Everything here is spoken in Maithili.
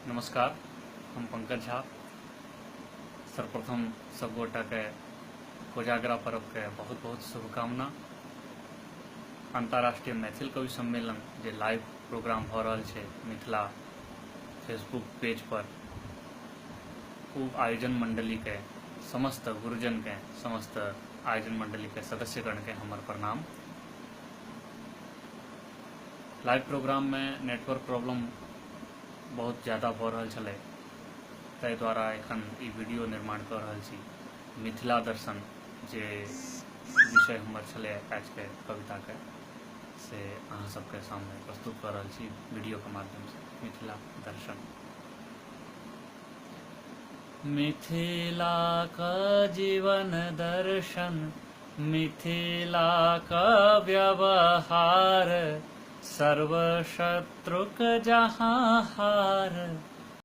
नमस्कार, हम पंकज झा। सर्वप्रथम सब गोटा के कोजागरा पर्व के बहुत बहुत शुभकामना। अंतर्राष्ट्रीय मैथिल कवि सम्मेलन जे लाइव प्रोग्राम भ रहल छै मिथिला फेसबुक पेज पर, ओ आयोजन मंडली के समस्त गुरुजन के, समस्त आयोजन मंडली के सदस्यगण के हमर प्रणाम। लाइव प्रोग्राम में नेटवर्क प्रॉब्लम बहुत ज़्यादा भ रहल छलै, ताहि द्वारा एखन ई वीडियो निर्माण कर रहल छी। मिथिला दर्शन जे विषय हमर छलै आज के कविता के, से अहाँ सबके सामने प्रस्तुत कर रहल छी वीडियो के माध्यम से। मिथिला दर्शन। मिथिला का जीवन दर्शन, मिथिला का व्यवहार, सर्व शत्रुक जहाँ हार,